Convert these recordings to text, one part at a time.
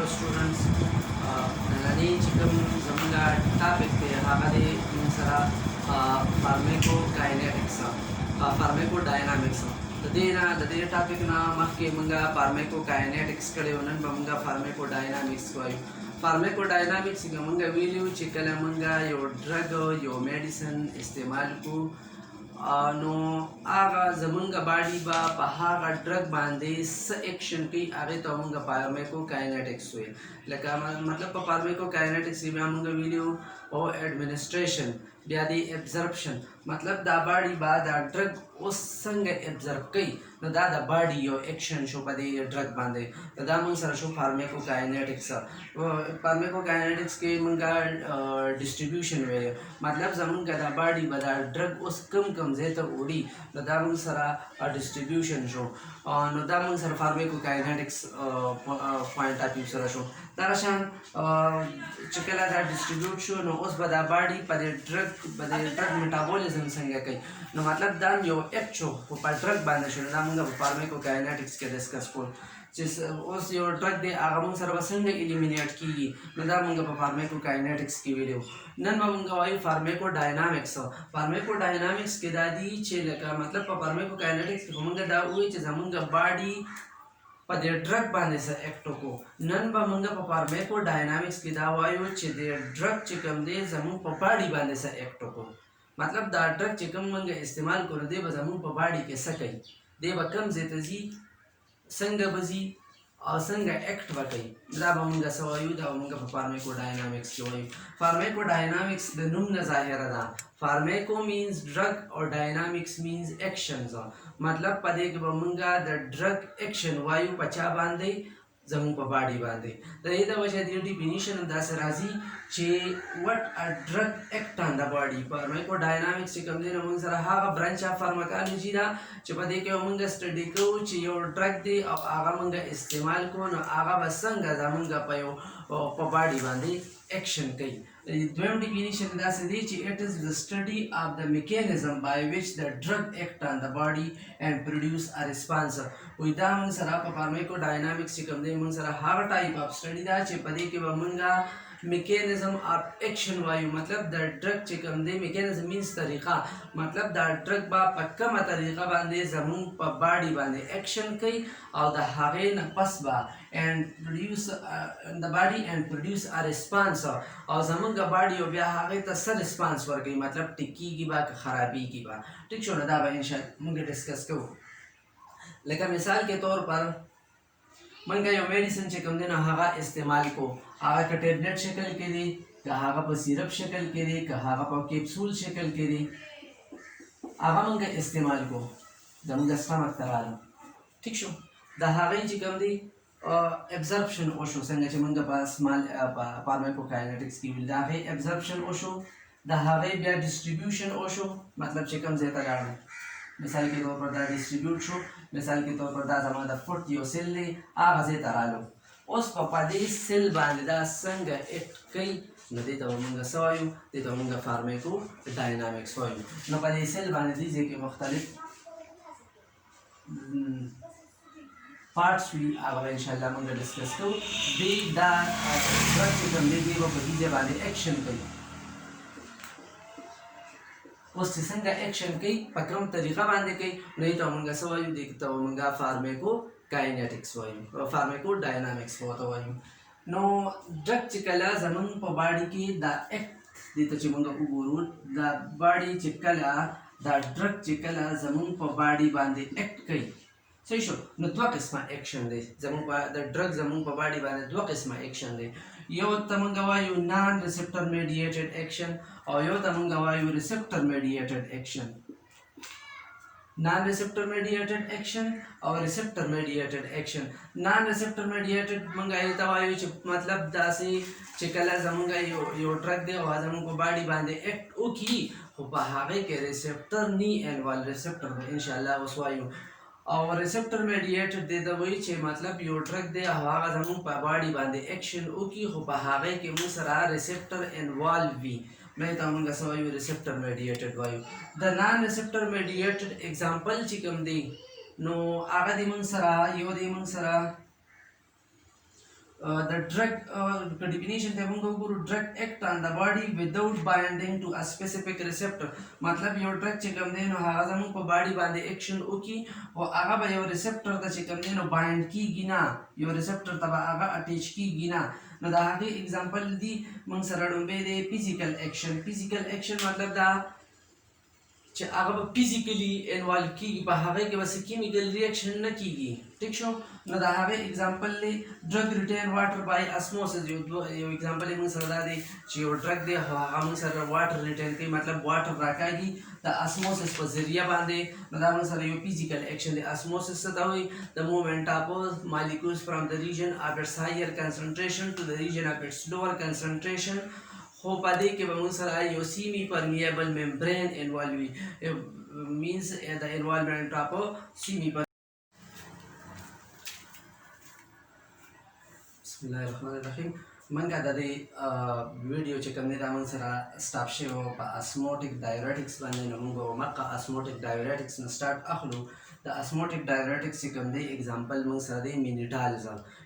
Hello students, nani chikum zamanga topic te hagade sara pharmacokinetics pharmacodynamics the topic na mahke manga pharmacokinetics kade onan manga pharmacodynamics ko ayu pharmacodynamics ga manga video chikala manga yo drug yo medicine istemal ko نو هغه زمونږ باډي با په هغه ډرګ باندې س اکشن کوي هغه ته مونږ فارمیکو کاینټکس وایي لکه مطلب په فارمیکو کاینټکس کې بیا مونږ ویلو او ایڈمنسټریشن بیا دی ابزرپشن مطلب دا باډي با دا ډرګ اوس څنګه ابزرب کوي نو دا د باډي یو اکشن شو په دې ډرګ باندې دا مونږ سره شو فارمیکو کاینټکس کې مونږ ډیسټریبیوشن وایي مطلب زمونږ دا باډي با دا ډرګ اوس کم ځای ته وړي نو دا مونږ سره ډیسټریبیوشن شو نو دا مونږ سره فارمیکو کاینټکس پوینټ اف ویو سره شو دا شان چې کله دا ډیسټریبیوټ شو نو اوس به دا باډي په دې ډرګ میټابولیزم څنګه کوي نو مطلب دا یو اکټ شو خو په ډرګ باندې شو دا مونږ په فارمیکو کاینټکس کې ډسکس کوو چې اوس یو ډرګ دی هغه مونږ سره به څنګه الیمینیټ کیږي نو دا مونږ په فارمیکو کاینټکس کې ویلو نن به مونږ وایو فارمیکو ډاینامیکس کې دا دي چې لکه مطلب په فارمیکو کاینټکس کې مونږ دا وایو چې زمونږ باډي په دې ډرګ باندې څه اکټ وکړو نن به مونږ په فارمیکو ډاینامیکس کې دا وایو چې د ډرګ چې کوم دی زمونږ په باډي باندې څه اکټ وکړو مطلب دا ډرګ چې کوم مونږ استعمال کړو دی به زمونږ په باډي کې څه کوي دی به کوم ځای ته ځي څنګه به ځي او څنګه اکټ وکړي دا به مونږ څه وایو دا به مونږ په فارمیکو ډاینامیکس کې وایو فارمیکو ډاینامیکس د نوم نه ظاهره ده فارمیکو مینز ډرګ او ډاینامیکس مینز اکشنز مطلب په دې کې به مونږ د ډرګ اکشن وایو په چا باندې زموږ په باډي باندې د دې د وجه د ډیفینیشن داسې راځي چې وټ ا ډرګ اکټ آن د باډي فارمیکو ډاینامیکس چې کوم دی نو موږ سره هغه برانچ اف فارماکالوجي ده چې په دې کې موږ سټډي کوو چې یو ډرګ دی او هغه موږ استعمال کوو نو هغه به څنګه زموږ په یو په باډي باندې اکشن کوي دویم ډیفینیشن داسې دی چې it is the study of the mechanism by which the drug act on the body and produce a response وی دا موږ سره په فارمیکو ډاینامیکس چې کوم دی موږ سره هغه ټایپ اف سټډي ده چې په دې کې به موږ میکانیزم اف اکشن وایو مطلب د ډرګ چې کوم دی میکانیزم مینس طریقه مطلب دا ډرګ به په کومه طریقه باندې زموږ په باډي باندې اکشن کوي او د هغې نه پس به and produce the body and produce a response او زمونږ باډي او بیا هغې ته څه ریسپانس ورکوي مطلب ټیک کیږي به که خرابیږي به ټیک شو نو دا به انشاءالله موږ ډسکس کوو لکه مثال کے طور پر منګه یو میډیسن چې کوم دی نو هغه استعمال کو هغه که ټیبلټ شکل کې دی که هغه په سیرپ شکل کې دی که هغه په کیپسول شکل کې دی هغه منګه استعمال کو زموږ سټمک ته راغله ټیک شو د هغې چې کوم دی ابزرپشن وشو څنګه چې موږ په سمال فارمیکو کاینټکس کې ویل د هغې ابزرپشن وشو د هغې بیا ډسټریبیوشن وشو مطلب چې کوم ځای ته لاړل مثال کے طور پر دا ډسټریبیوټ شو مثال کے طور پر دا زما د فوټ یو سیل دی هغه ځای ته رالو اوس په دې سیل باندې دا څنګه اکټ کوي نو دې ته به موږ څه وایو دې ته به موږ فارمیکو ډاینامیکس وایو نو په دې سیل باندې دې ځای کې مختلف پارټس وي هغه به انشاءالله موږ ډسکس کوو دوی دا ډرګ چې کوم دی دوی به په دې ځای باندې اکشن کوي اوس چې څنګه اکشن کوي په کوم طریقه باندې کوي نو دې ته موږ څه وایو دې ته موږ فارمیکو کاینټکس وایو فارمیکو ډاینامیکس ورته وایو نو ډرګ چې کله زموږ په باډي کې دا اکټ دې ته چې موږ وګورو دا باډي چې کله دا ډرګ چې کله زموږ په باډي باندې اکټ کوي صحیح شو نو دوه قسمه اکشن دی زموږ په د ډرګ زموږ په باډي باندې دوه قسمه اکشن دی یو ته موږ وایو نان ریسپټر میډیټډ اکشن او یو ته موږ وایو ریسپټر میډیټډ اکشن نان ریسپټر میډیټډ اکشن او ریسپټر میډیټډ اکشن نان ریسپټر میډیټډ موږ یې ته وایو چې مطلب داسې چې کله زموږ یو ډرګ دی او زموږ په باډي باندې اکټ وکړي خو په هغې کې ریسپټر نی انوالو ریسپټر به انشاءالله اوس وایو او ریسپټر میډیټډ دی ته وایي چې مطلب یو ډرګ دی او هغه زموږ په باډي باندې اکشن وکړي خو په هغې کې موږ سره ریسپټر انوالو وي نو ته موږ څه وایو ریسپټر میډیټډ وایو د نان ریسپټر میډیټډ اگزامپل چې کوم دی نو هغه دی موږ سره یو دی موږ سره the drug definition ته موږ وګورو drug act on the body without binding to a specific receptor مطلب یو ډرګ چې کوم دی نو هغه زموږ په باډي باندې اکشن وکي او هغه به یو ریسپټر ته چې کوم دی نو بایند کیږي نه یو ریسپټر ته به هغه اټیچ کیږي نه نو د هغې اگزامپل دی موږ سره لومبی دی فزیکل اکشن مطلب دا چې هغه به فزیکلی انوالو کیږي په هغې کې به څه کیمیکل ریاکشن نه کیږي ټیک شو نو د هغې اگزامپل دی ډرګ ریټین واټر بای اسموسس یو اگزامپل یې موږ سره دا دی چې یو ډرګ دی هغه موږ سره واټر ریټین کوي مطلب واټر راکاږي د اسموسس په ذریعه باندې نو دا موږ سره یو فزیکل اکشن دی اسموسس څه ته وایي د موومنټ اف molecules from the region of its higher concentration to the region of its lower concentration خو په دې کې به موږ سره یو سیمی پرمیبل ممبرین انوالو وي means the involvement of semi بسم الله الرحمن الرحیم منګه د دې ویډیو چې کوم دی دا موږ سره سټاپ شوی په اسموټیک ډایورټکس باندې نو موږ مکه اسموټیک ډایورټکس نه سټارټ اخلو د اسموټیک ډایورټکس چې کوم دی اگزامپل موږ سره دی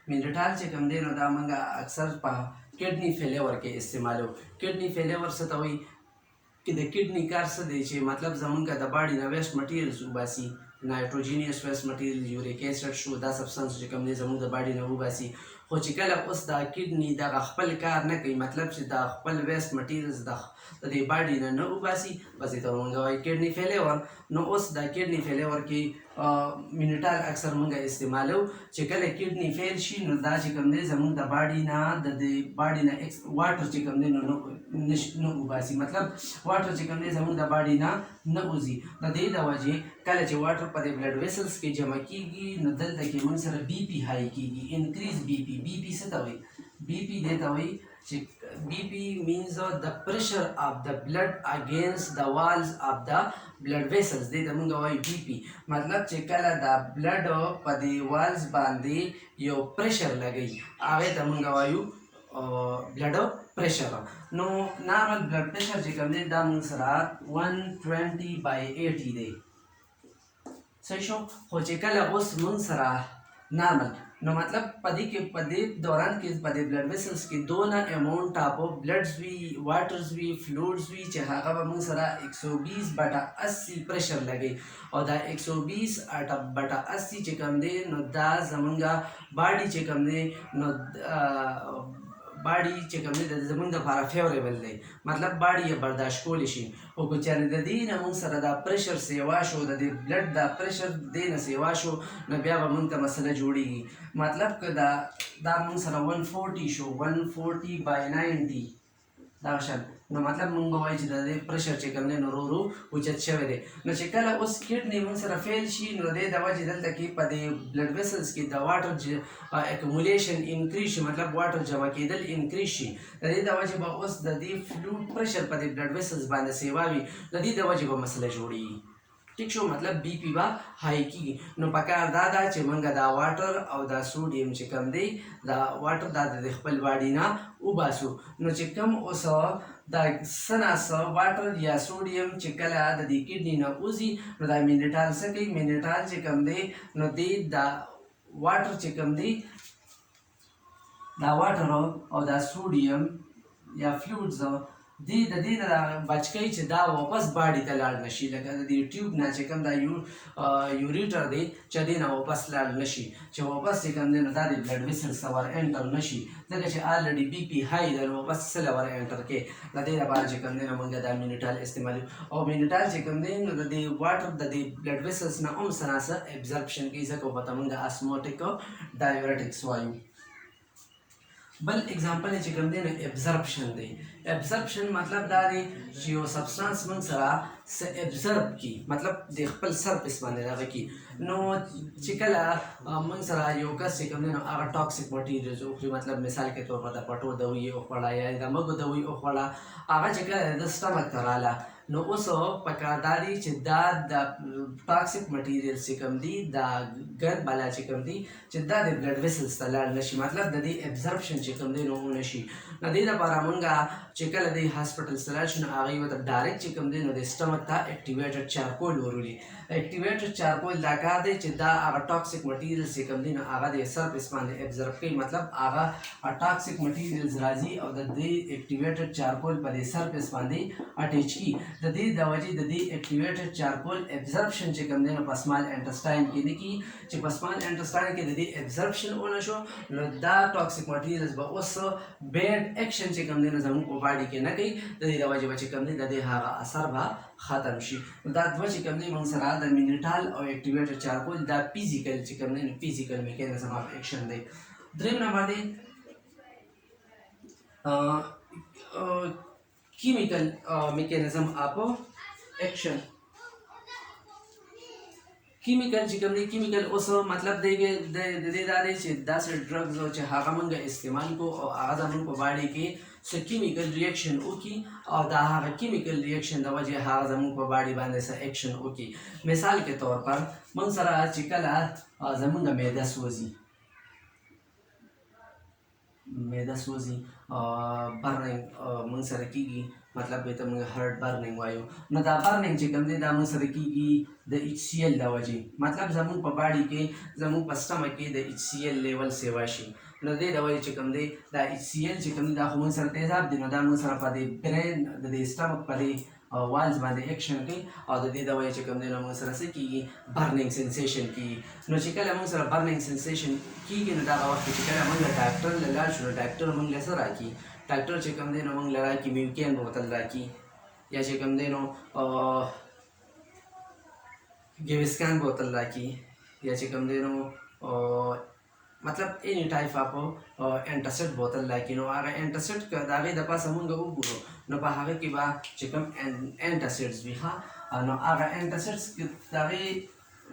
مینیټال چې کوم دی نو دا موږ اکثر په کډنی فیلیور کې استعمالو کډنی فیلیور څه ته وایي چې د کډنی کار څه دی چې مطلب زمونږ د باډي نه ویسټ مټیریلز وباسي نایټروجینیس ویسټ مټیریل یوریک ایسډ شو دا سبستانس چې کوم دی زمونږ د باډي نه وباسي خو چې کله اوس دا کډنی دغه خپل کار نه کوي مطلب چې دا خپل ویسټ مټیریلز د دې باډي نه وباسي بس ته مونږ وایي کډنی فیلیور نو اوس دا کډنی فیلیور کې مینیټال اکثر مونږ استعمالو چې کله کډنی فیل شي نو دا چې کوم دی زمونږ د باډي نه د باډي نه واټر چې کوم دی نو وباسي مطلب واټر چې کوم دی زمونږ د باډي نه وځي د دې د وجې کله چې واټر په دې بلډ ویسلز کې جمع کیږي نو دلته کې مونږ سره بی پی های کیږي انکریز بی پی څه ته وایي بی پی دې ته وایي چې BP means the pressure of the blood against the walls of the blood vessels دې ته موږ وایو BP مطلب چې کله د بلډ په دې والز باندې یو پریشر لګوي هغې ته موږ وایو بلډ پریشر نو نارمل بلډ پریشر چې کوم دی دا موږ سره 120/80 دی صحیح شو خو چې کله اوس موږ سره نارمل نو مطلب په دې دوران کې په دې بلډ ویسلز کې دونه اماونټ اف بلډز وي واټرز وي فلویډز وي چې هغه به موږ سره 120/80 پریشر لګي او دا 120/80 چې کوم دی نو دا زمونږه باډي چې کوم دی نو باډي چې کوم دی زمونږ دپاره فیوریبل دی مطلب باډي یې برداشت کولی شي خو که چېرې د دې نه موږ سره دا پریشر سیوا شو د دې بلډ دا پریشر دې نه سیوا شو نو بیا به موږ ته مسله جوړېږي مطلب که دا موږ سره 140 شو 140/90 دا شان نو مطلب مونږ به وایو چې د دې پریشر چې کوم دی نو ورو اوچت شوی دی نو چې کله اوس کډنی مونږ سره فیل شي نو دې د وجې دلته کې په دې بلډ ویسلز کې د واټر اکومولیشن انکریز شي مطلب واټر جمع کېدل انکریز شي د دې د وجې به اوس د دې فلویډ پریشر په دې بلډ ویسلز باندې سیوا وي د دې د وجې به مسله جوړېږي ٹھیک شو مطلب بی پی با های کیږي نو پکار دا چې موږ دا واټر او دا سوډیم چې کم دی دا واټر دا د خپل باډي نه وباسو نو چې کم اوس دا سناس واټر یا سوډیم چې کله د دې کډنی نه وځي نو دا مینیټال څه کوي مینیټال چې کم دی نو دی دا واټر چې کم دی دا واټر او دا سوډیم یا فلویډز دې د دې نه بچ کوي چې دا واپس باډي ته لاړ نشي لکه د دې ټیوب نه چې کوم دا یوریټر دی چې دې نه واپس لاړ نشي چې واپس چې کوم دی نو دا د بلډ ویسلز ته ور انټر نشي ځکه چې آلریډي بی پی های دی نو واپس څه ور انټر کې د دې لپاره چې کوم دی نو موږ دا مینیټال استعمالوو او مینیټال چې کوم دی نو د دې واټر د دې بلډ ویسلز نه هم څه نه څه ابزرپشن کوي ځکه ورته موږ اسموټیک ډایورټکس وایو بل اگزامپل چې کوم دی نو ابزرپشن دی ابزرپشن مطلب دا دی چې یو سبستانس موږ سره څه ابزرب کي مطلب د خپل سرفیس باندې دغه کي نو چې کله موږ سره یو کس چې کوم دی نو هغه ټاکسیک مټیریلز وخوري مطلب مثال کې طور پر د پټو دوی وخوړه یا د مږو دوی وخوړه هغه چې کله د سټمک ته راله نو اوس پکار دا دی چې دا د ټاکسیک مټیریل چې کوم دی دا ګرد بالا چې کوم دی چې دا د بلډ ویسلز ته لاړ نشي مطلب د دې ابزرپشن چې کوم دی نو ونشي د دې لپاره موږ چې کله د هاسپټل ته لاړ شو نو هغوی ورته ډایرکټ چې کوم دی نو د سټمک ورته اکټیویټډ چارکول ورولي. اکټیویټډ چارکول دا کار دی چې دا هغه ټاکسیک مټیریلز چې کوم دي نو هغه د سرفیس باندې ابزرو کوي، مطلب هغه ټاکسیک مټیریلز راځي او د دې اکټیویټډ چارکول په دې سرفیس باندې اټیچ کی. د دې د وجې د دې اکټیویټډ چارکول ابزرپشن چې کوم دی نو په سمال انټسټاین کې نه کیږي، چې په سمال انټسټاین کې د دې ابزرپشن ونه شو نو دا ټاکسیک مټیریلز به اوس بیډ اکشن چې کوم دی نو زموږ په باډي کې نه کوي، د دې د وجې به چې کوم دی د دې هغه اثر به ختم شي. دا دوه چې کوم دی موږ سره د مینیټال او اکټیویټډ چارکول دا فزیکل چې کوم دی نو فزیکل میکانیزم اف اکشن دی. دریم نمبر دی chemical mechanism of action. کیمیکل چې کوم دی کیمیکل اوس مطلب دی د دې دا دی چې داسې ډرګز چې هغه موږ استعمال کو او هغه زموږ په باډي کې څه کیمیکل ریاکشن وکړي او دا هغه کیمیکل ریاکشن د وجې هغه زموږ په باډي باندې څه اکشن وکړي. مثال کے طور پر موږ سره چې کله زموږ معده سوځي برننګ موږ سره کیږي، مطلب به ته موږ هارت برننګ وایو. نو دا برننګ چې کوم دی دا موږ سره کیږي د ایچ سی ایل د وجې، مطلب زموږ په باډي کې زموږ په سټمک کې د ایچ سی ایل لیول سیوا شي. نو دې د وجې چې کوم دی دا ایچ سی ایل چې کوم دی دا خو موږ سره تیزاب دی، نو دا موږ سره په دې برین د دې سټمک په دې والز باندې اکشن کوي او د دې د وجې چې کوم دی نو موږ سره څه کیږي برننګ سنسیشن کیږي. نو چې کله موږ سره برننګ سنسیشن کیږي نو دا هغه وخت چې کله موږ ډاکټر له لاړ شو، ډاکټر موږ له څه راکړي، ډاکټر چې کوم دی نو موږ له راکړي میوکین بوتل راکړي یا چې کوم دی نو ګیوسکان بوتل راکړي یا چې کوم دی نو مطلب any type of انټاسیډ بوتل راکړي. نو هغه انټاسیډ که د هغې د پاسه موږ وګورو نو په هغه کې به چې کوم انټاسیډز وي نو هغه انټاسیډز د هغې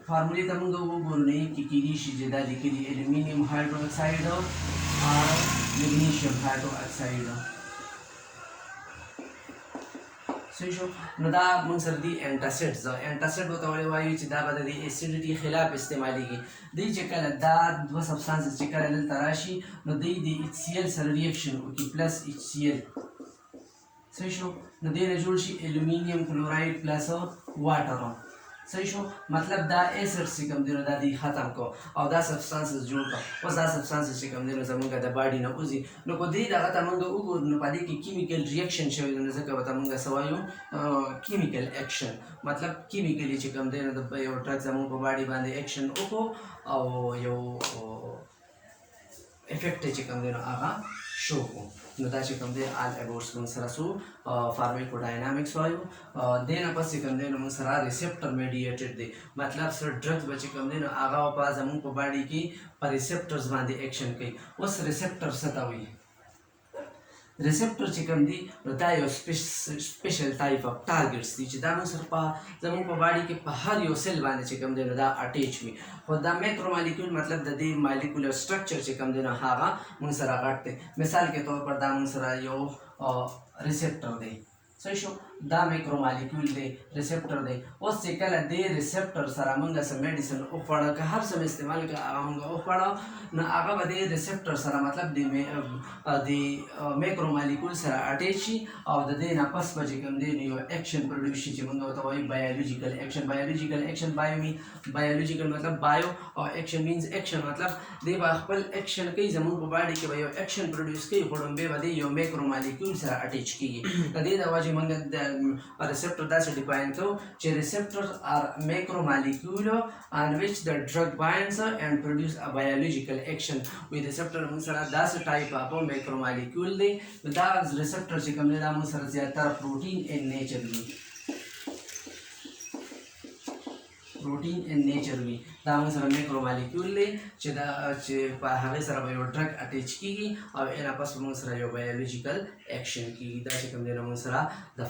فارمولې ته موږ وګورو نو یې کې کېدای شي چې دا لیکلي الومینیم هایډرو اکساید او میګنیشیم هایډرو اکساید. صحیح شو. نو دا موږ سره دي انټاسیډز ورته ولې وایو چې دا به د دې ایسیډیټي خلاف استعمالیږي. دوی چې کله دا دوه سبستانسز چې کله دلته راشي نو دوی د ایچ سی ایل سره ریاکشن وکړي پلس ایچ سی ایل. صحیح شو. نو دې نه جوړ شي الومینیم کلوراید پلس واټر. صحیح شو. مطلب دا ایسډ چې کوم دی نو دا دی ختم کو او دا سبستانسز جوړ کړه. اوس دا سبستانسز چې کوم دی نو زموږ د باډي نه وځي نو که دې دغه ته موږ وګورو نو په دې کې کیمیکل ریاکشن شوی دی، نو ځکه ورته موږ څه وایو کیمیکل اکشن. مطلب کیمیکلي چې کوم دی نو د یو ډرګ زموږ په باډي باندې اکشن وکړو او یو افیکټ چې کوم دی نو هغه شو کړو. نو دا چې کوم دی آل اباوټس موږ سره څو فارمیکو ډاینامیکس وایو. دې نه پس چې کوم دی نو موږ سره ریسپټر میډیټډ دی، مطلب سره ډرګز به چې کوم دی نو هغه په زموږ په باډي کې په ریسپټرز باندې اکشن کوي. اوس ریسپټر څه ته وایي؟ ریسپټر چې کوم دی نو دا یو سپیشل ټایپ اف ټارګټس دي چې دا موږ سره په زموږ په باډي کې په هر یو سیل باندې چې کوم دی نو دا اټیچ وي. خو دا میکرو مالیکول مطلب د دې مالیکولر سټرکچر چې کوم دی نو هغه موږ سره غټ دی. مثال کے طور پر دا موږ سره یو ریسپټر دی. صحیح شو. دا میکرو مالیکول دی، ریسپټر دی. اوس چې کله دې ریسپټر سره موږ څه میډیسن وخوړه که هر څه استعمال کړه هغه موږ وخوړه نو هغه به دې ریسپټر سره مطلب د میکرو مالیکول سره اټیچ شي او د دې نه پس به چې کوم دی یو اکشن پروډیوس شي چې موږ ورته وایو بایولوژیکل اکشن. بایولوژیکل اکشن بایولوژیکل مطلب بایو او اکشن مینز اکشن، مطلب دی به خپل اکشن کوي زموږ په باډي کې به یو اکشن پروډیوس کوي خو ډومبې به دی یو میکرو مالیکول سره اټیچ کېږي. د دې د وجې موږ receptor داسې ډیفاین کوو چې receptors are macromolecule on which the drug binds and produce a biological action. وی receptor موږ سره داسې ټایپ اف macromolecule دی. دا receptor چې کوم دی دا موږ سره زیاتره پروټین ان نیچر وي، پروټین ان نیچر وي. دا موږ سره میکرو مالیکول دی چې دا چې په هغې سره به یو ډرګ اټیچ کېږي او اینا پس به موږ سره یو بایولوژیکل اکشن کېږي. دا چې کوم دی نو موږ سره د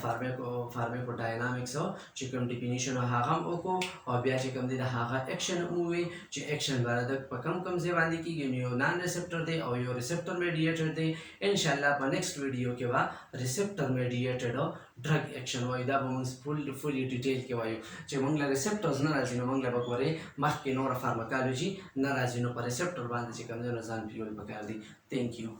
فارمیکو ډاینامیکسو چې کوم ډیفینیشن هغه هم وکړو او بیا چې کوم دی د هغه اکشن ووایي چې اکشن به د په کوم ځای باندې کېږي. نو یو نان ریسپټر دی او یو ریسپټر میډیټډ دی. انشاءالله په نیکسټ ویډیو کې به ریسپټر میډیټډ ډرګ اکشن وایو. دا به موږ فولي ډیټیل کې وایو چې موږ له ریسپټرز نه راځي نو موږ له به ګورې مخکې نوره فارماکالوجي نه راځي نو په ریسپټر باندې چې کوم دی نو ځان پیول پکار دی. تھینک یو.